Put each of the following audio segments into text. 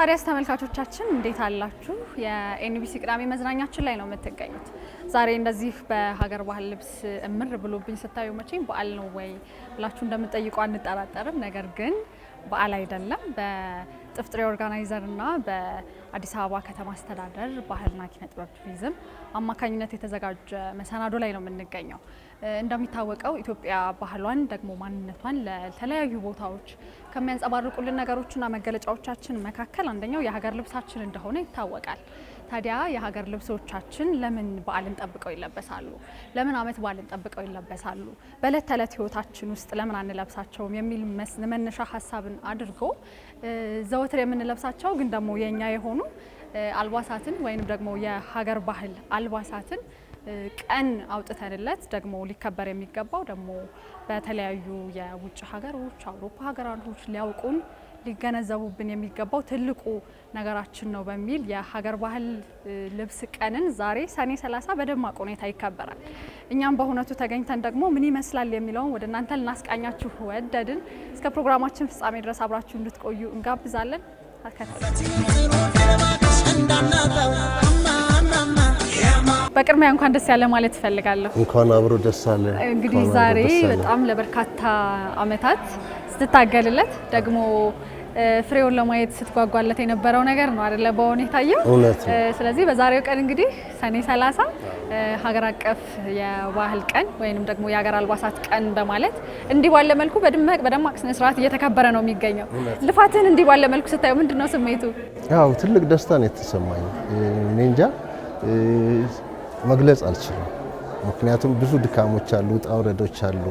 ታዲያስ ተመልካቾቻችን እንዴት አላችሁ? የኤንቢሲ ቅዳሜ መዝናኛችን ላይ ነው የምትገኙት። ዛሬ እንደዚህ በሀገር ባህል ልብስ እምር ብሎብኝ ስታዩ መቼም በዓል ነው ወይ ብላችሁ እንደምትጠይቁ አንጠራጠርም። ነገር ግን በዓል አይደለም። በጥፍጥሬ ኦርጋናይዘር እና በአዲስ አበባ ከተማ አስተዳደር ባህልና ኪነ ጥበብ ቱሪዝም አማካኝነት የተዘጋጀ መሰናዶ ላይ ነው የምንገኘው። እንደሚታወቀው ኢትዮጵያ ባህሏን ደግሞ ማንነቷን ለተለያዩ ቦታዎች ከሚያንጸባርቁልን ነገሮችና መገለጫዎቻችን መካከል አንደኛው የሀገር ልብሳችን እንደሆነ ይታወቃል። ታዲያ የሀገር ልብሶቻችን ለምን በዓልን ጠብቀው ይለበሳሉ? ለምን ዓመት በዓልን ጠብቀው ይለበሳሉ? በዕለት ተዕለት ህይወታችን ውስጥ ለምን አንለብሳቸውም? የሚል መነሻ ሀሳብን አድርጎ ዘወትር የምንለብሳቸው ግን ደግሞ የኛ የሆኑ አልባሳትን ወይም ደግሞ የሀገር ባህል አልባሳትን ቀን አውጥተንለት ደግሞ ሊከበር የሚገባው ደግሞ በተለያዩ የውጭ ሀገሮች አውሮፓ ሀገራቶች ሊያውቁን ሊገነዘቡብን የሚገባው ትልቁ ነገራችን ነው በሚል የሀገር ባህል ልብስ ቀንን ዛሬ ሰኔ 30 በደማቅ ሁኔታ ይከበራል። እኛም በእውነቱ ተገኝተን ደግሞ ምን ይመስላል የሚለውን ወደ እናንተ ልናስቃኛችሁ ወደድን። እስከ ፕሮግራማችን ፍጻሜ ድረስ አብራችሁ እንድትቆዩ እንጋብዛለን። በቅድሚያ እንኳን ደስ ያለ ማለት እፈልጋለሁ። እንኳን አብሮ ደስ አለ። እንግዲህ ዛሬ በጣም ለበርካታ አመታት ስትታገልለት ደግሞ ፍሬውን ለማየት ስትጓጓለት የነበረው ነገር ነው አይደለ? በሆነ የታየው እውነት ነው። ስለዚህ በዛሬው ቀን እንግዲህ ሰኔ 30 ሀገር አቀፍ የባህል ቀን ወይንም ደግሞ የሀገር አልባሳት ቀን በማለት እንዲህ ባለ መልኩ በደማቅ ስነ ስርዓት እየተከበረ ነው የሚገኘው። ልፋትን እንዲህ ባለ መልኩ ስታዩ ምንድነው ስሜቱ? ያው ትልቅ ደስታ ነው የተሰማኝ። እኔ እንጃ መግለጽ አልችልም። ምክንያቱም ብዙ ድካሞች አሉ፣ ውጣ ውረዶች አሉ።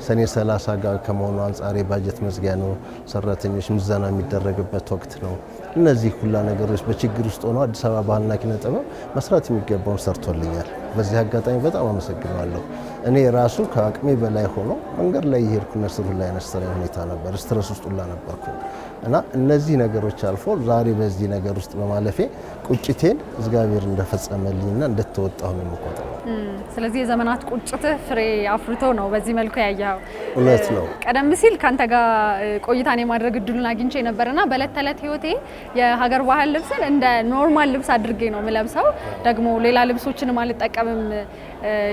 ሰኔ 30 ጋር ከመሆኑ አንጻር የባጀት መዝጊያ ነው፣ ሰራተኞች ምዘና የሚደረግበት ወቅት ነው። እነዚህ ሁላ ነገሮች በችግር ውስጥ ሆኖ አዲስ አበባ ባህልና ኪነ ጥበብ መስራት የሚገባውን ሰርቶልኛል። በዚህ አጋጣሚ በጣም አመሰግናለሁ። እኔ ራሱ ከአቅሜ በላይ ሆኖ መንገድ ላይ የሄድኩ ነስሩ ላይ ነስተረ ሁኔታ ነበር፣ ስትረስ ውስጥ ሁላ ነበርኩ እና እነዚህ ነገሮች አልፎ ዛሬ በዚህ ነገር ውስጥ በማለፌ ቁጭቴን እግዚአብሔር እንደፈጸመልኝና እንደተወጣሁ ነው የምቆጥረው። ስለዚህ የዘመናት ቁጭትህ ፍሬ አፍርቶ ነው በዚህ መልኩ ያያው። እውነት ነው። ቀደም ሲል ካንተ ጋር ቆይታን የማድረግ እድሉን አግኝቼ ነበርና በዕለት ተዕለት ህይወቴ የሀገር ባህል ልብስን እንደ ኖርማል ልብስ አድርጌ ነው የምለብሰው። ደግሞ ሌላ ልብሶችን አልጠቀምም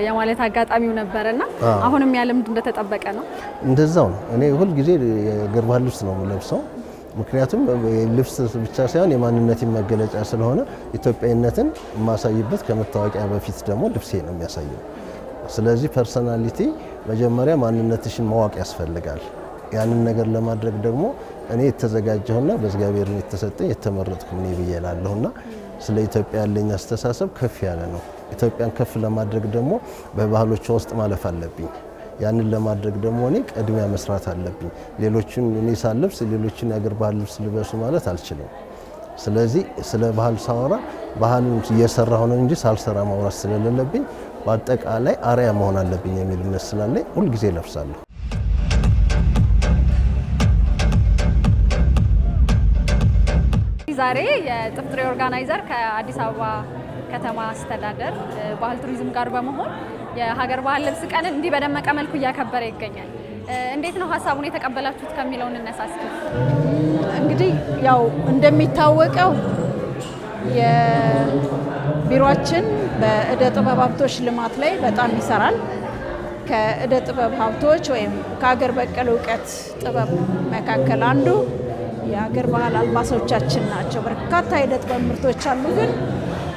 የማለት አጋጣሚው ነበርና አሁንም ያ ልምድ እንደተጠበቀ ነው። እንደዛው ነው። እኔ ሁሉ ጊዜ የሀገር ባህል ልብስ ነው የምለብሰው። ምክንያቱም ልብስ ብቻ ሳይሆን የማንነቴ መገለጫ ስለሆነ ኢትዮጵያዊነትን የማሳይበት ከመታወቂያ በፊት ደግሞ ልብሴ ነው የሚያሳየው። ስለዚህ ፐርሰናሊቲ መጀመሪያ ማንነትሽን ማወቅ ያስፈልጋል። ያንን ነገር ለማድረግ ደግሞ እኔ የተዘጋጀሁና በእግዚአብሔር የተሰጠኝ የተመረጥኩ ምን ይብያላለሁና ስለ ኢትዮጵያ ያለኝ አስተሳሰብ ከፍ ያለ ነው። ኢትዮጵያን ከፍ ለማድረግ ደግሞ በባህሎቿ ውስጥ ማለፍ አለብኝ። ያንን ለማድረግ ደግሞ እኔ ቀድሚያ መስራት አለብኝ። ሌሎችን እኔ ሳልለብስ ሌሎችን የሀገር ባህል ልብስ ልበሱ ማለት አልችልም። ስለዚህ ስለ ባህል ሳወራ ባህልን እየሰራሁ ነው እንጂ ሳልሰራ ማውራት ስለሌለብኝ በአጠቃላይ አርአያ መሆን አለብኝ የሚል እምነት ስላለኝ ሁልጊዜ እለብሳለሁ። ዛሬ የጥፍጥሬ ኦርጋናይዘር ከአዲስ አበባ ከተማ አስተዳደር ባህል ቱሪዝም ጋር በመሆን የሀገር ባህል ልብስ ቀን እንዲህ በደመቀ መልኩ እያከበረ ይገኛል። እንዴት ነው ሀሳቡን የተቀበላችሁት ከሚለው እንነሳስኪ። እንግዲህ ያው እንደሚታወቀው የቢሮአችን በእደ ጥበብ ሀብቶች ልማት ላይ በጣም ይሰራል። ከእደ ጥበብ ሀብቶች ወይም ከሀገር በቀል እውቀት ጥበብ መካከል አንዱ የሀገር ባህል አልባሶቻችን ናቸው። በርካታ የእደ ጥበብ ምርቶች አሉ፣ ግን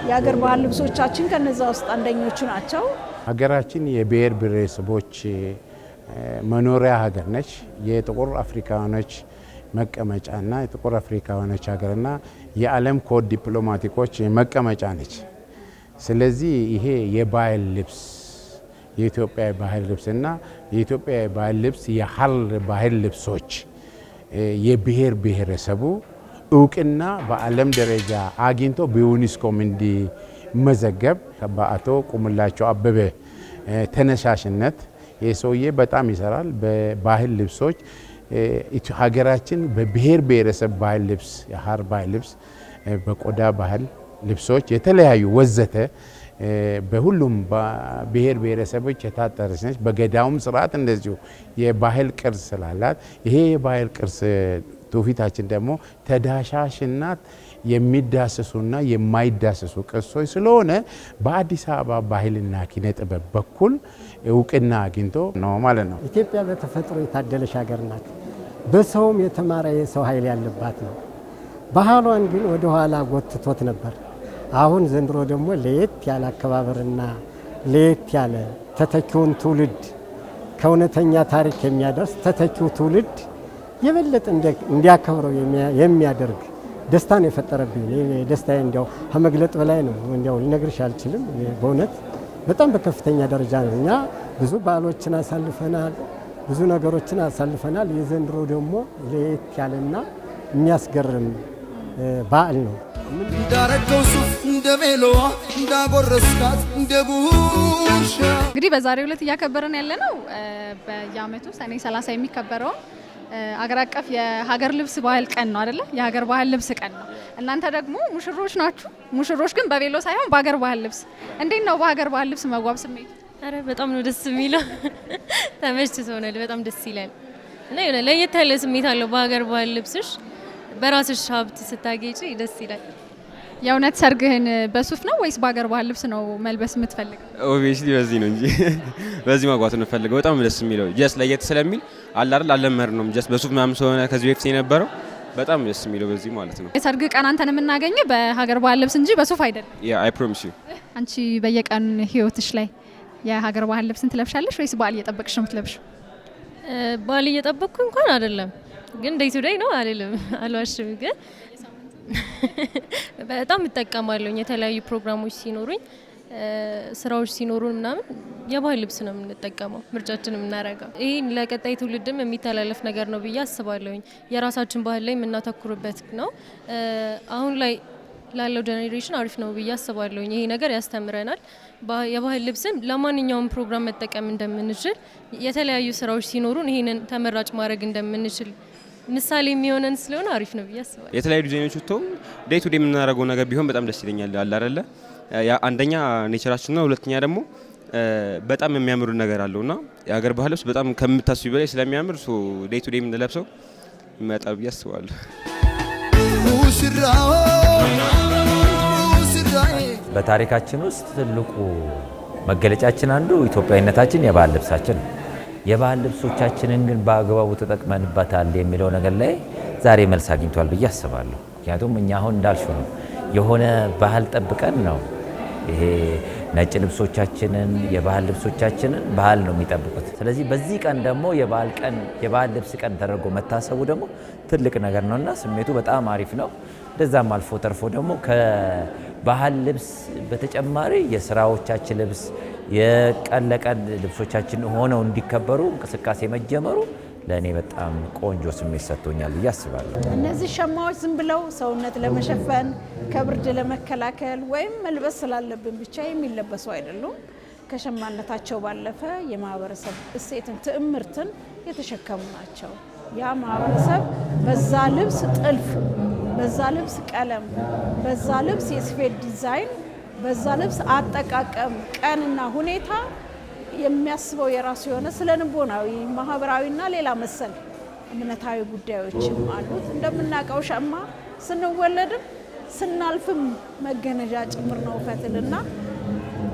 የሀገር ባህል ልብሶቻችን ከነዛ ውስጥ አንደኞቹ ናቸው። ሀገራችን የብሔር ብሔረሰቦች መኖሪያ ሀገር ነች። የጥቁር አፍሪካኖች መቀመጫና የጥቁር አፍሪካኖች ሀገርና የዓለም ኮድ ዲፕሎማቲኮች መቀመጫ ነች። ስለዚህ ይሄ የባህል ልብስ የኢትዮጵያ ባህል ልብስና የኢትዮጵያ ባህል ልብስ የሀረር ባህል ልብሶች የብሔር ብሔረሰቡ እውቅና በዓለም ደረጃ አግኝቶ በዩኒስኮም እንዲመዘገብ በአቶ ቁምላቸው አበበ ተነሳሽነት የሰውዬ በጣም ይሰራል። በባህል ልብሶች ሀገራችን በብሔር ብሔረሰብ ባህል ልብስ የሀረር ባህል ልብስ በቆዳ ባህል ልብሶች የተለያዩ ወዘተ በሁሉም ብሔር ብሔረሰቦች የታጠረች ነች። በገዳውም ስርዓት እንደዚሁ የባህል ቅርስ ስላላት ይሄ የባህል ቅርስ ትውፊታችን ደግሞ ተዳሻሽና የሚዳሰሱና የማይዳሰሱ ቅርሶች ስለሆነ በአዲስ አበባ ባህልና ኪነ ጥበብ በኩል እውቅና አግኝቶ ነው ማለት ነው። ኢትዮጵያ በተፈጥሮ የታደለች ሀገር ናት። በሰውም የተማረ የሰው ኃይል ያለባት ነው። ባህሏን ግን ወደ ኋላ ጎትቶት ነበር። አሁን ዘንድሮ ደግሞ ለየት ያለ አከባበርና ለየት ያለ ተተኪውን ትውልድ ከእውነተኛ ታሪክ የሚያደርስ ተተኪው ትውልድ የበለጠ እንዲያከብረው የሚያደርግ ደስታ ነው የፈጠረብኝ። ደስታዬ እንዲያው ከመግለጥ በላይ ነው። እንዲያው ልነግርሽ አልችልም። በእውነት በጣም በከፍተኛ ደረጃ ነው። እኛ ብዙ በዓሎችን አሳልፈናል፣ ብዙ ነገሮችን አሳልፈናል። የዘንድሮ ደግሞ ለየት ያለና የሚያስገርም በዓል ነው። እንዳረገው ሱፍ እንደ ሜሎዋ እንዳጎረስካት እንደ ጉርሻ። እንግዲህ በዛሬው ዕለት እያከበረን ያለነው በየዓመቱ ሰኔ 30 የሚከበረው አገር አቀፍ የሀገር ልብስ ባህል ቀን ነው አይደለ? የሀገር ባህል ልብስ ቀን ነው። እናንተ ደግሞ ሙሽሮች ናችሁ። ሙሽሮች ግን በቬሎ ሳይሆን በሀገር ባህል ልብስ። እንዴት ነው በሀገር ባህል ልብስ መዋብ ስሜቱ? አረ በጣም ነው ደስ የሚለው። ተመችቶናል። በጣም ደስ ይላል እና የሆነ ለየት ያለ ስሜት አለው። በሀገር ባህል ልብስሽ በራስሽ ሀብት ስታጌጪ ደስ ይላል። የእውነት ሰርግህን በሱፍ ነው ወይስ በሀገር ባህል ልብስ ነው መልበስ የምትፈልገው? ኦብቪየስሊ በዚህ ነው እንጂ በዚህ ማግባት ነው ፈልገው። በጣም ደስ የሚለው ጀስት ለየት ስለሚል አለ አይደል? አልለመድነውም። ጀስት በሱፍ ምናምን ስለሆነ ከዚህ በፊት የነበረው በጣም ደስ የሚለው በዚህ ማለት ነው። የሰርግ ቀን አንተን የምናገኘ በሀገር ባህል ልብስ እንጂ በሱፍ አይደለም። ያ አይ ፕሮሚስ ዩ። አንቺ በየቀን ህይወትሽ ላይ የሀገር ባህል ልብስን ትለብሻለሽ ወይስ በዓል እየጠበቅሽ ነው የምትለብሽው? በዓል እየጠበቅኩ እንኳን አይደለም፣ ግን ዴይ ቱ ዴይ ነው አይደለም፣ አልዋሽም። ግን በጣም እጠቀማለሁ። የተለያዩ ፕሮግራሞች ሲኖሩኝ፣ ስራዎች ሲኖሩን ምናምን የባህል ልብስ ነው የምንጠቀመው፣ ምርጫችን የምናረጋው። ይሄን ለቀጣይ ትውልድም የሚተላለፍ ነገር ነው ብዬ አስባለሁኝ። የራሳችን ባህል ላይ የምናተኩርበት ነው። አሁን ላይ ላለው ጄኔሬሽን አሪፍ ነው ብዬ አስባለሁኝ። ይሄ ነገር ያስተምረናል። የባህል ልብስን ለማንኛውም ፕሮግራም መጠቀም እንደምንችል፣ የተለያዩ ስራዎች ሲኖሩን ይሄንን ተመራጭ ማድረግ እንደምንችል ምሳሌ የሚሆነን ስለሆነ አሪፍ ነው ብዬ አስባለሁ። የተለያዩ ዲዛይኖች ወጥተው ዴይ ቱ ዴይ የምናደርገው ነገር ቢሆን በጣም ደስ ይለኛል። አለ አይደለ? አንደኛ ኔቸራችን ነው፣ ሁለተኛ ደግሞ በጣም የሚያምሩ ነገር አለውና የሀገር ባህል ልብስ በጣም ከምታስቢ በላይ ስለሚያምር ዴይ ቱ ዴይ የምንለብሰው ይመጣል ብዬ አስባለሁ። በታሪካችን ውስጥ ትልቁ መገለጫችን አንዱ ኢትዮጵያዊነታችን የባህል ልብሳችን ነው። የባህል ልብሶቻችንን ግን በአግባቡ ተጠቅመንበታል የሚለው ነገር ላይ ዛሬ መልስ አግኝቷል ብዬ አስባለሁ። ምክንያቱም እኛ አሁን እንዳልሽው ነው የሆነ ባህል ጠብቀን ነው ይሄ ነጭ ልብሶቻችንን የባህል ልብሶቻችንን ባህል ነው የሚጠብቁት። ስለዚህ በዚህ ቀን ደግሞ የባህል ልብስ ቀን ተደርጎ መታሰቡ ደግሞ ትልቅ ነገር ነውና ስሜቱ በጣም አሪፍ ነው። እንደዛም አልፎ ተርፎ ደግሞ ከባህል ልብስ በተጨማሪ የስራዎቻችን ልብስ የቀን ለቀን ልብሶቻችን ሆነው እንዲከበሩ እንቅስቃሴ መጀመሩ ለእኔ በጣም ቆንጆ ስሜት ሰጥቶኛል ብዬ አስባለሁ። እነዚህ ሸማዎች ዝም ብለው ሰውነት ለመሸፈን ከብርድ ለመከላከል ወይም መልበስ ስላለብን ብቻ የሚለበሱ አይደሉም። ከሸማነታቸው ባለፈ የማህበረሰብ እሴትን፣ ትዕምርትን የተሸከሙ ናቸው። ያ ማህበረሰብ በዛ ልብስ ጥልፍ፣ በዛ ልብስ ቀለም፣ በዛ ልብስ የስፌት ዲዛይን፣ በዛ ልብስ አጠቃቀም ቀንና ሁኔታ የሚያስበው የራሱ የሆነ ስለ ንቦናዊ፣ ማህበራዊና ሌላ መሰል እምነታዊ ጉዳዮችም አሉት። እንደምናውቀው ሸማ ስንወለድም ስናልፍም መገነዣ ጭምር ነው ፈትልና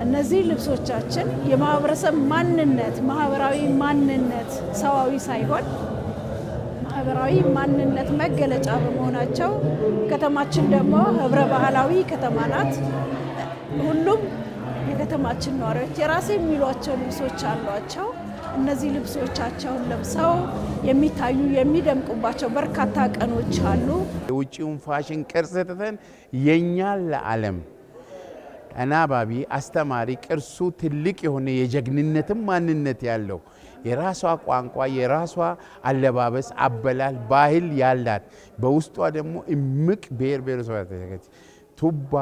እነዚህ ልብሶቻችን የማህበረሰብ ማንነት፣ ማህበራዊ ማንነት ሰዋዊ ሳይሆን ማህበራዊ ማንነት መገለጫ በመሆናቸው ከተማችን ደግሞ ህብረ ባህላዊ ከተማ ናት። ሁሉም የከተማችን ነዋሪዎች የራሴ የሚሏቸው ልብሶች አሏቸው። እነዚህ ልብሶቻቸውን ለብሰው የሚታዩ የሚደምቁባቸው በርካታ ቀኖች አሉ። የውጭውን ፋሽን ቅርጽ ትተን የኛን ለዓለም አናባቢ አስተማሪ ቅርሱ ትልቅ የሆነ የጀግንነትም ማንነት ያለው የራሷ ቋንቋ፣ የራሷ አለባበስ፣ አበላል፣ ባህል ያላት በውስጧ ደግሞ እምቅ ብሔር ብሔረሰቦች ቱባ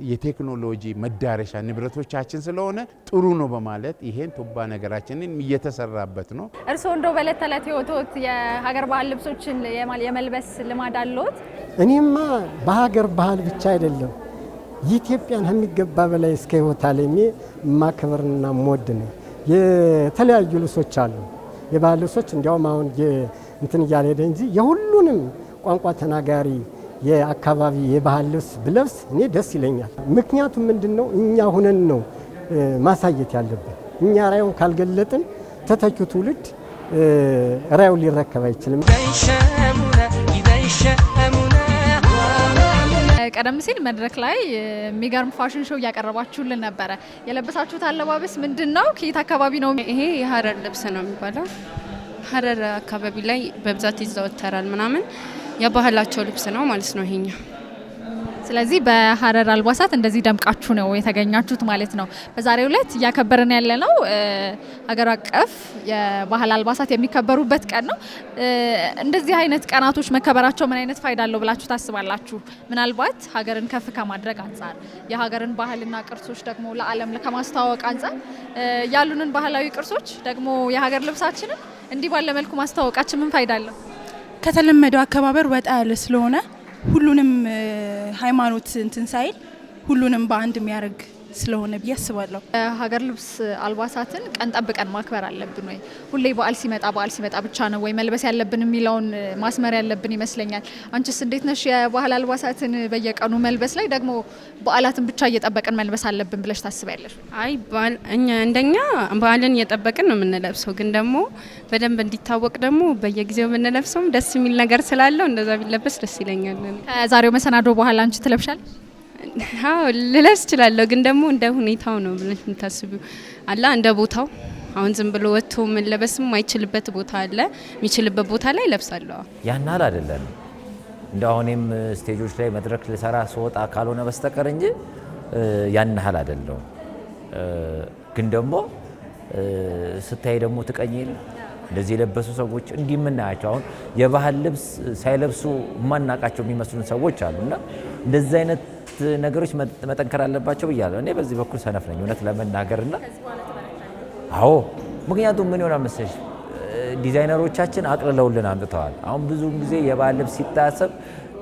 የቴክኖሎጂ መዳረሻ ንብረቶቻችን ስለሆነ ጥሩ ነው በማለት ይሄን ቱባ ነገራችንን እየተሰራበት ነው። እርስዎ እንደው በዕለት ተዕለት ህይወቶት የሀገር ባህል ልብሶችን የመልበስ ልማድ አለዎት? እኔማ በሀገር ባህል ብቻ አይደለም ኢትዮጵያን ከሚገባ በላይ እስከ ህይወት አለሜ ማከበርና ሞድ ነው። የተለያዩ ልብሶች አሉ። የባህል ልብሶች እንዲያውም አሁን እንትን እያለ ሄደ እንጂ የሁሉንም ቋንቋ ተናጋሪ የአካባቢ የባህል ልብስ ብለብስ እኔ ደስ ይለኛል። ምክንያቱም ምንድነው እኛ ሁነን ነው ማሳየት ያለብን። እኛ ራዩን ካልገለጥን ተተኪው ትውልድ ራዩን ሊረከብ አይችልም። ቀደም ሲል መድረክ ላይ የሚገርም ፋሽን ሾው እያቀረባችሁልን ነበረ። የለበሳችሁት አለባበስ ምንድነው? ከየት አካባቢ ነው? ይሄ የሀረር ልብስ ነው የሚባለው። ሀረር አካባቢ ላይ በብዛት ይዘወተራል ምናምን የባህላቸው ልብስ ነው ማለት ነው ይሄኛው። ስለዚህ በሀረር አልባሳት እንደዚህ ደምቃችሁ ነው የተገኛችሁት ማለት ነው። በዛሬው ዕለት እያከበርን ያለነው ሀገር አቀፍ የባህል አልባሳት የሚከበሩበት ቀን ነው። እንደዚህ አይነት ቀናቶች መከበራቸው ምን አይነት ፋይዳ አለው ብላችሁ ታስባላችሁ? ምናልባት ሀገርን ከፍ ከማድረግ አንጻር፣ የሀገርን ባህልና ቅርሶች ደግሞ ለዓለም ከማስተዋወቅ አንጻር ያሉንን ባህላዊ ቅርሶች ደግሞ የሀገር ልብሳችንን እንዲህ ባለ መልኩ ማስተዋወቃችን ምን ፋይዳ አለው? ከተለመደው አከባበር ወጣ ያለ ስለሆነ ሁሉንም ሃይማኖት እንትን ሳይል ሁሉንም በአንድ የሚያደርግ ስለሆነ ብዬ አስባለሁ። ሀገር ልብስ አልባሳትን ቀን ጠብቀን ማክበር አለብን ወይ? ሁሌ በዓል ሲመጣ ብቻ ነው ወይ መልበስ ያለብን የሚለውን ማስመር ያለብን ይመስለኛል። አንቺስ እንዴት ነሽ? የባህል አልባሳትን በየቀኑ መልበስ ላይ ደግሞ በዓላትን ብቻ እየጠበቅን መልበስ አለብን ብለሽ ታስቢያለሽ? አይ እኛ እንደኛ በዓልን እየጠበቅን ነው የምንለብሰው፣ ግን ደግሞ በደንብ እንዲታወቅ ደግሞ በየጊዜው የምንለብሰውም ደስ የሚል ነገር ስላለው እንደዛ ቢለበስ ደስ ይለኛል። ከዛሬው መሰናዶ በኋላ አንቺ ትለብሻል? አዎ ልለብስ እችላለሁ፣ ግን ደግሞ እንደ ሁኔታው ነው ብለሽ የምታስቢው አላ እንደ ቦታው። አሁን ዝም ብሎ ወጥቶ መለበስም ማይችልበት ቦታ አለ፣ የሚችልበት ቦታ ላይ ለብሳለሁ። ያናል አይደለም እንደው እኔም ስቴጆች ላይ መድረክ ልሰራ ስወጣ ካልሆነ በስተቀር እንጂ ያናል አይደለም። ግን ደግሞ ስታይ ደግሞ ትቀኝል እንደዚህ የለበሱ ሰዎች እንዲህ የምናያቸው አሁን የባህል ልብስ ሳይለብሱ ማናቃቸው የሚመስሉን ሰዎች አሉና እንደዚህ አይነት ነገሮች መጠንከር አለባቸው ብያለሁ። እኔ በዚህ በኩል ሰነፍ ነኝ እውነት ለመናገርና አዎ፣ ምክንያቱም ምን ይሆናል መሰለሽ ዲዛይነሮቻችን አቅልለውልን አምጥተዋል። አሁን ብዙ ጊዜ የባህል ልብስ ሲታሰብ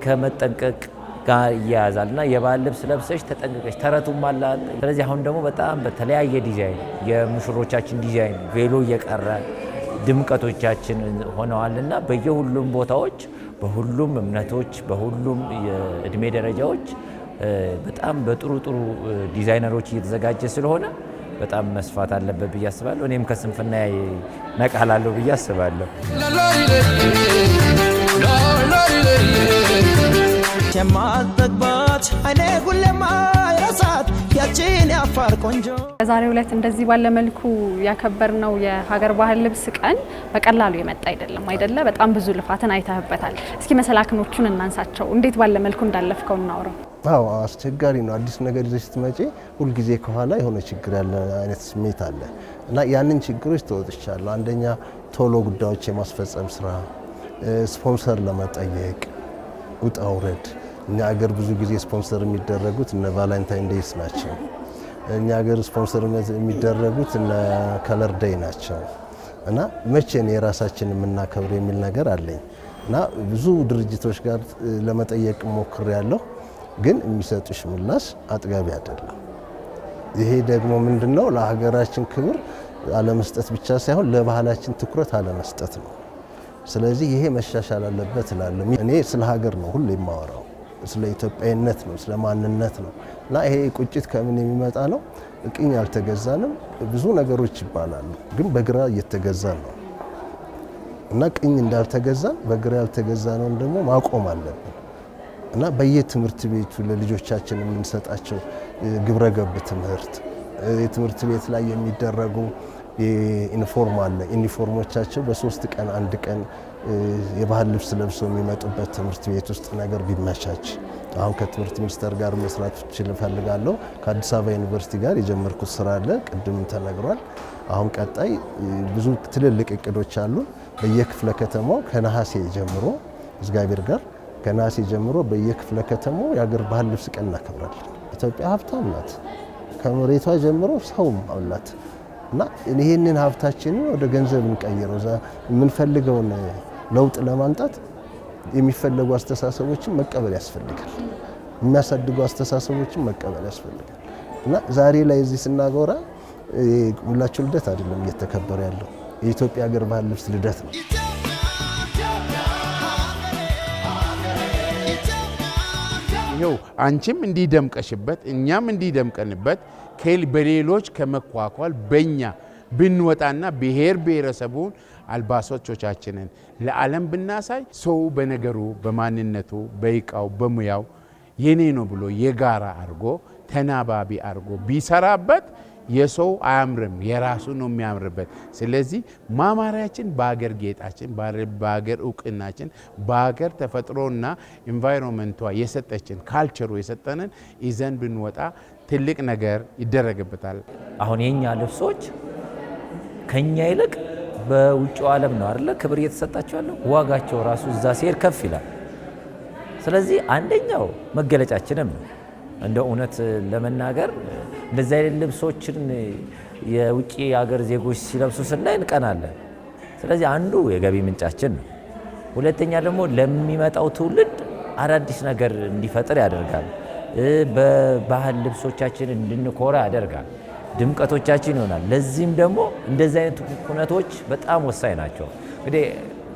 ከመጠንቀቅ ጋር ይያዛልና የባህል ልብስ ለብሰሽ ተጠንቀቀሽ ተረቱም አላት። ስለዚህ አሁን ደግሞ በጣም በተለያየ ዲዛይን የሙሽሮቻችን ዲዛይን ቬሎ እየቀረ ድምቀቶቻችን ሆነዋልና በየሁሉም ቦታዎች በሁሉም እምነቶች በሁሉም የእድሜ ደረጃዎች በጣም በጥሩ ዲዛይነሮች እየተዘጋጀ ስለሆነ በጣም መስፋት አለበት ብዬ አስባለሁ። እኔም ከስንፍና ነቃላለሁ ብዬ አስባለሁ። የማትጠግባት አይኔ ሁሌም አይረሳት ያቺን ያፋር ቆንጆ። በዛሬው ዕለት እንደዚህ ባለ መልኩ ያከበርነው የሀገር ባህል ልብስ ቀን በቀላሉ የመጣ አይደለ? በጣም ብዙ ልፋትን አይተህበታል። እስኪ መሰላክኖቹን እናንሳቸው። እንዴት ባለ መልኩ እንዳለፍከው እናውራው። አዎ አስቸጋሪ ነው። አዲስ ነገር ይዘሽ ስትመጪ ሁልጊዜ ከኋላ የሆነ ችግር ያለ አይነት ስሜት አለ እና ያንን ችግሮች ተወጥቻለሁ። አንደኛ ቶሎ ጉዳዮች የማስፈጸም ስራ፣ ስፖንሰር ለመጠየቅ ውጣ ውረድ። እኛ ሀገር ብዙ ጊዜ ስፖንሰር የሚደረጉት እነ ቫለንታይን ዴይስ ናቸው። እኛ ሀገር ስፖንሰር የሚደረጉት እነ ከለር ዴይ ናቸው እና መቼ ነው የራሳችን የምናከብር የሚል ነገር አለኝ እና ብዙ ድርጅቶች ጋር ለመጠየቅ ሞክሬያለሁ፣ ግን የሚሰጡሽ ምላሽ አጥጋቢ አይደለም። ይሄ ደግሞ ምንድነው ለሀገራችን ክብር አለመስጠት ብቻ ሳይሆን ለባህላችን ትኩረት አለመስጠት ነው። ስለዚህ ይሄ መሻሻል አለበት እላለሁ። እኔ ስለ ሀገር ነው ሁሌ የማወራው፣ ስለ ኢትዮጵያዊነት ነው፣ ስለ ማንነት ነው እና ይሄ ቁጭት ከምን የሚመጣ ነው? ቅኝ አልተገዛንም ብዙ ነገሮች ይባላሉ፣ ግን በግራ እየተገዛን ነው እና ቅኝ እንዳልተገዛን በግራ ያልተገዛነውን ደግሞ ማቆም አለብን እና በየትምህርት ቤቱ ለልጆቻችን የምንሰጣቸው ግብረ ገብ ትምህርት፣ የትምህርት ቤት ላይ የሚደረጉ ዩኒፎርም አለ። ዩኒፎርሞቻቸው በሶስት ቀን አንድ ቀን የባህል ልብስ ለብሰው የሚመጡበት ትምህርት ቤት ውስጥ ነገር ቢመቻች። አሁን ከትምህርት ሚኒስቴር ጋር መስራት እፈልጋለሁ። ከአዲስ አበባ ዩኒቨርሲቲ ጋር የጀመርኩት ስራ አለ፣ ቅድም ተነግሯል። አሁን ቀጣይ ብዙ ትልልቅ እቅዶች አሉ። በየክፍለ ከተማው ከነሐሴ ጀምሮ እግዚአብሔር ጋር ከነሐሴ ጀምሮ በየክፍለ ከተማው የሀገር ባህል ልብስ ቀን እናከብራለን። ኢትዮጵያ ሀብታም ናት፣ ከመሬቷ ጀምሮ ሰውም አላት እና ይህንን ሀብታችንን ወደ ገንዘብ እንቀይረው። የምንፈልገውን ለውጥ ለማምጣት የሚፈለጉ አስተሳሰቦችን መቀበል ያስፈልጋል። የሚያሳድጉ አስተሳሰቦችን መቀበል ያስፈልጋል እና ዛሬ ላይ እዚህ ስናገራ ሁላችሁ ልደት አይደለም እየተከበረ ያለው፣ የኢትዮጵያ ሀገር ባህል ልብስ ልደት ነው። ይኸው አንቺም እንዲደምቀሽበት እኛም እንዲደምቀንበት በሌሎች ከመኳኳል በእኛ ብንወጣና ብሔር ብሔረሰቡን አልባሶቻችንን ለዓለም ብናሳይ ሰው በነገሩ በማንነቱ በይቃው በሙያው የኔ ነው ብሎ የጋራ አድርጎ ተናባቢ አድርጎ ቢሰራበት የሰው አያምርም የራሱ ነው የሚያምርበት። ስለዚህ ማማሪያችን በአገር ጌጣችን በአገር እውቅናችን በአገር ተፈጥሮና ኢንቫይሮንመንቷ የሰጠችን ካልቸሩ የሰጠንን ይዘን ብንወጣ ትልቅ ነገር ይደረግበታል። አሁን የኛ ልብሶች ከኛ ይልቅ በውጭው ዓለም ነው አይደለ ክብር እየተሰጣቸው ያለው ዋጋቸው ራሱ እዛ ሲሄድ ከፍ ይላል። ስለዚህ አንደኛው መገለጫችንም ነው። እንደ እውነት ለመናገር እንደዚህ አይነት ልብሶችን የውጭ ሀገር ዜጎች ሲለብሱ ስናይ እንቀናለን። ስለዚህ አንዱ የገቢ ምንጫችን ነው። ሁለተኛ ደግሞ ለሚመጣው ትውልድ አዳዲስ ነገር እንዲፈጥር ያደርጋል። በባህል ልብሶቻችን እንድንኮራ ያደርጋል። ድምቀቶቻችን ይሆናል። ለዚህም ደግሞ እንደዚህ አይነት ኩነቶች በጣም ወሳኝ ናቸው። እንግዲህ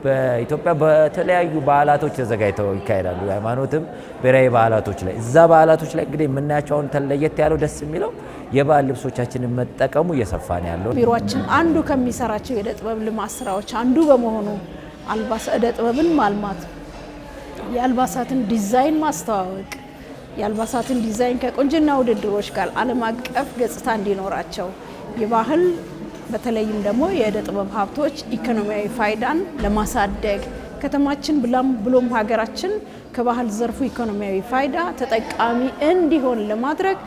በኢትዮጵያ በተለያዩ በዓላቶች ተዘጋጅተው ይካሄዳሉ። ሃይማኖትም ብሔራዊ በዓላቶች ላይ እዛ በዓላቶች ላይ እንግዲህ የምናያቸው አሁን ለየት ያለው ደስ የሚለው የባህል ልብሶቻችንን መጠቀሙ እየሰፋ ነው ያለው። ቢሮአችን አንዱ ከሚሰራቸው የዕደ ጥበብ ልማት ስራዎች አንዱ በመሆኑ ዕደ ጥበብን ማልማት፣ የአልባሳትን ዲዛይን ማስተዋወቅ፣ የአልባሳትን ዲዛይን ከቁንጅና ውድድሮች ጋር ዓለም አቀፍ ገጽታ እንዲኖራቸው የባህል በተለይም ደግሞ የዕደ ጥበብ ሀብቶች ኢኮኖሚያዊ ፋይዳን ለማሳደግ ከተማችን ብሎም ሀገራችን ከባህል ዘርፉ ኢኮኖሚያዊ ፋይዳ ተጠቃሚ እንዲሆን ለማድረግ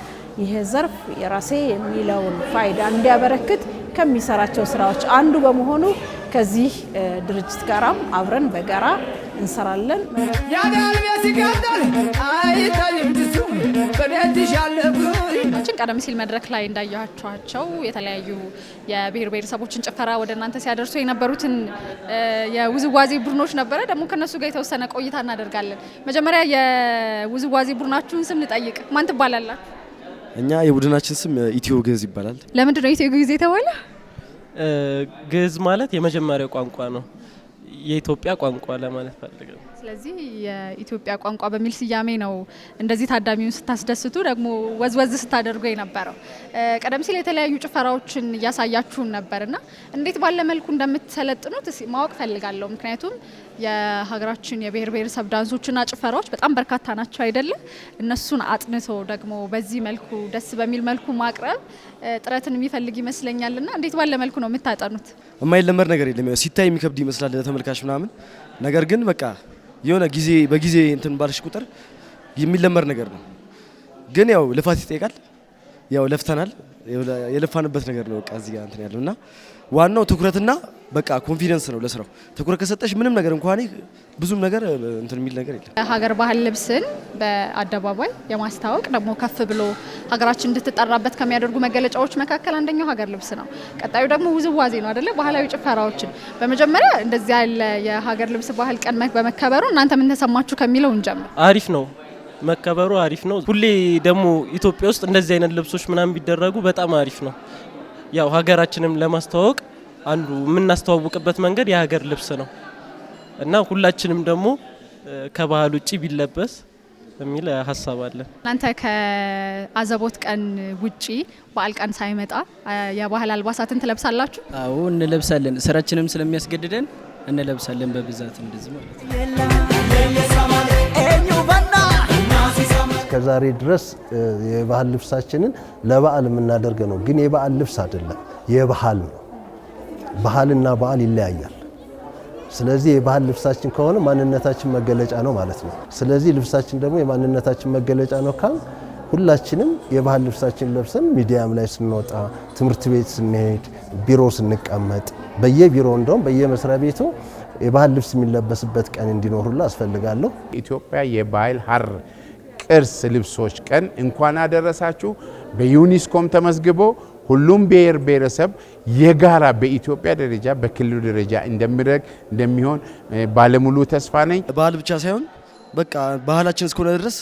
ይህ ዘርፍ የራሴ የሚለውን ፋይዳ እንዲያበረክት ከሚሰራቸው ስራዎች አንዱ በመሆኑ ከዚህ ድርጅት ጋራም አብረን በጋራ እንሰራለን። ቀደም ሲል መድረክ ላይ እንዳያችኋቸው የተለያዩ የብሔር ብሔረሰቦችን ጭፈራ ወደ እናንተ ሲያደርሱ የነበሩትን የውዝዋዜ ቡድኖች ነበረ። ደግሞ ከነሱ ጋር የተወሰነ ቆይታ እናደርጋለን። መጀመሪያ የውዝዋዜ ቡድናችሁን ስም ልጠይቅ። ማን ትባላላችሁ? እኛ የቡድናችን ስም ኢትዮ ግዕዝ ይባላል። ለምንድን ነው ኢትዮ ግዕዝ የተባለ? ግዕዝ ማለት የመጀመሪያው ቋንቋ ነው፣ የኢትዮጵያ ቋንቋ ለማለት ፈልገው። ስለዚህ የኢትዮጵያ ቋንቋ በሚል ስያሜ ነው እንደዚህ ታዳሚውን ስታስደስቱ ደግሞ ወዝወዝ ስታደርጉ የነበረው። ቀደም ሲል የተለያዩ ጭፈራዎችን እያሳያችሁን ነበርና እንዴት ባለ መልኩ እንደምትሰለጥኑት ማወቅ ፈልጋለሁ። ምክንያቱም የሀገራችን የብሔር ብሔረሰብ ዳንሶችና ጭፈራዎች በጣም በርካታ ናቸው አይደለም? እነሱን አጥንቶ ደግሞ በዚህ መልኩ ደስ በሚል መልኩ ማቅረብ ጥረትን የሚፈልግ ይመስለኛልና እንዴት ባለ መልኩ ነው የምታጠኑት? የማይለመድ ነገር የለም። ሲታይ የሚከብድ ይመስላል ለተመልካች ምናምን፣ ነገር ግን በቃ የሆነ በጊዜ እንትን ባልሽ ቁጥር የሚለመድ ነገር ነው። ግን ያው ልፋት ይጠይቃል። ያው ለፍተናል፣ የለፋንበት ነገር ነው። በቃ እዚህ ጋር እንትን ያለውና ዋናው ትኩረትና በቃ ኮንፊደንስ ነው ለስራው። ትኩረት ከሰጠሽ ምንም ነገር እንኳን ብዙም ነገር እንትን የሚል ነገር የለም። ሀገር ባህል ልብስን በአደባባይ የማስተዋወቅ ደግሞ ከፍ ብሎ ሀገራችን እንድትጠራበት ከሚያደርጉ መገለጫዎች መካከል አንደኛው ሀገር ልብስ ነው። ቀጣዩ ደግሞ ውዝዋዜ ነው አይደለ? ባህላዊ ጭፈራዎችን በመጀመሪያ እንደዚህ ያለ የሀገር ልብስ ባህል ቀን በመከበሩ እናንተ ምን ተሰማችሁ ከሚለው እንጀምር። አሪፍ ነው መከበሩ፣ አሪፍ ነው። ሁሌ ደግሞ ኢትዮጵያ ውስጥ እንደዚህ አይነት ልብሶች ምናምን ቢደረጉ በጣም አሪፍ ነው። ያው ሀገራችንም ለማስተዋወቅ አንዱ የምናስተዋውቅበት መንገድ የሀገር ልብስ ነው እና ሁላችንም ደግሞ ከባህል ውጪ ቢለበስ የሚል ሀሳብ አለን። እናንተ ከአዘቦት ቀን ውጪ በዓል ቀን ሳይመጣ የባህል አልባሳትን ትለብሳላችሁ? አዎ እንለብሳለን። ስራችንም ስለሚያስገድደን እንለብሳለን በብዛት እንደዚህ ማለት ነው። እስከዛሬ ድረስ የባህል ልብሳችንን ለበዓል የምናደርግ ነው፣ ግን የበዓል ልብስ አይደለም፣ የባህል ነው። ባህልና በዓል ይለያያል። ስለዚህ የባህል ልብሳችን ከሆነ ማንነታችን መገለጫ ነው ማለት ነው። ስለዚህ ልብሳችን ደግሞ የማንነታችን መገለጫ ነው ካል ሁላችንም የባህል ልብሳችን ለብሰን ሚዲያም ላይ ስንወጣ፣ ትምህርት ቤት ስንሄድ፣ ቢሮ ስንቀመጥ፣ በየቢሮ እንደውም በየመስሪያ ቤቱ የባህል ልብስ የሚለበስበት ቀን እንዲኖርላ አስፈልጋለሁ። ኢትዮጵያ የባህል ሀር ቅርስ ልብሶች ቀን እንኳን አደረሳችሁ በዩኒስኮም ተመዝግቦ ሁሉም ብሔር ብሔረሰብ የጋራ በኢትዮጵያ ደረጃ በክልሉ ደረጃ እንደሚሆን ባለሙሉ ተስፋ ነኝ። ባህል ብቻ ሳይሆን በቃ ባህላችን እስከሆነ ድረስ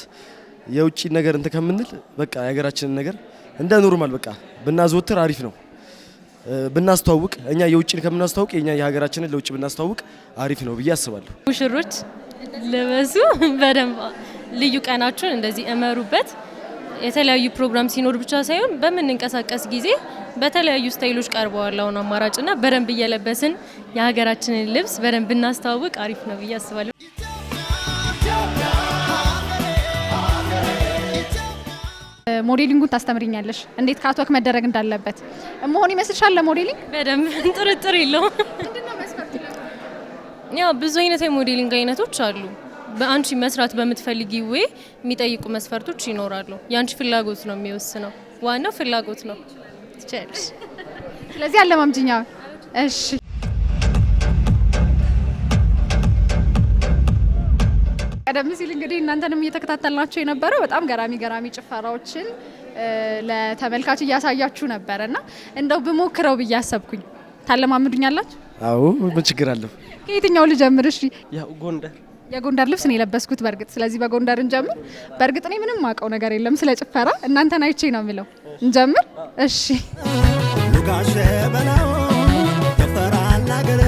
የውጭ ነገር እንተ ከምንል በቃ የሀገራችንን ነገር እንደ ኖርማል በቃ ብናዘወትር አሪፍ ነው። ብናስተዋውቅ እኛ የውጭን ከምናስተዋውቅ የኛ የሀገራችንን ለውጭ ብናስተዋውቅ አሪፍ ነው ብዬ አስባለሁ። ሙሽሮች ልበሱ በደንብ ልዩ ቀናችሁን እንደዚህ እመሩበት። የተለያዩ ፕሮግራም ሲኖር ብቻ ሳይሆን በምንንቀሳቀስ ጊዜ በተለያዩ ስታይሎች ቀርበዋል አሁን አማራጭና በደንብ እየለበስን የሀገራችንን ልብስ በደንብ እናስተዋውቅ አሪፍ ነው ብዬ አስባለሁ። ሞዴሊንጉን ታስተምሪኛለሽ እንዴት ካትወክ መደረግ እንዳለበት መሆን ይመስልሻል? ለሞዴሊንግ በደንብ ጥርጥር የለውም። ያው ብዙ አይነት የሞዴሊንግ አይነቶች አሉ። በአንቺ መስራት በምትፈልጊ ወይ የሚጠይቁ መስፈርቶች ይኖራሉ። ያንቺ ፍላጎት ነው የሚወስነው። ዋናው ፍላጎት ነው። ትችያለሽ። ስለዚህ አለማምጂኛ። እሺ ቀደም ሲል እንግዲህ እናንተንም እየተከታተልናችሁ የነበረው በጣም ገራሚ ጭፈራዎችን ለተመልካች እያሳያችሁ ነበርና እንደው ብሞክረው ብዬ አሰብኩኝ። ታለማምዱኛላችሁ? አዎ ምን ችግር አለው? ከየትኛው ልጀምር? እሺ ያው ጎንደር የጎንደር ልብስ ነው የለበስኩት በርግጥ። ስለዚህ በጎንደር እንጀምር። በርግጥ እኔ ምንም ማውቀው ነገር የለም ስለ ጭፈራ፣ እናንተን አይቼ ነው የምለው። እንጀምር። እሺ ሉጋሽ በላው ተፈራና ገረ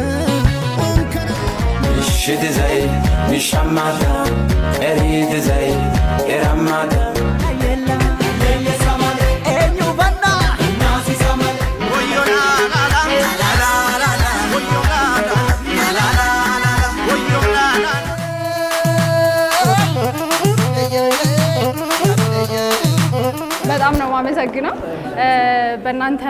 ሽት ዘይ ሚሻማታ ኤሪት ዘይ ኤራማታ በጣም ነው የማመሰግነው። በእናንተ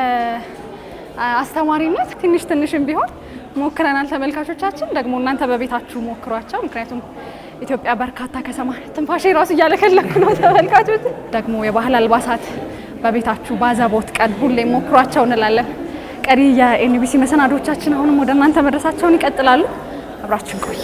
አስተማሪነት ትንሽም ቢሆን ሞክረናል። ተመልካቾቻችን ደግሞ እናንተ በቤታችሁ ሞክሯቸው። ምክንያቱም ኢትዮጵያ በርካታ ከሰማይ ትንፋሽ ራሱ እያለከለኩ ነው። ተመልካቾች ደግሞ የባህል አልባሳት በቤታችሁ ባዘቦት ቀን ሁሌ ሞክሯቸው እንላለን። ቀሪ የኤንቢሲ መሰናዶቻችን አሁንም ወደ እናንተ መድረሳቸውን ይቀጥላሉ። አብራችን ቆዩ።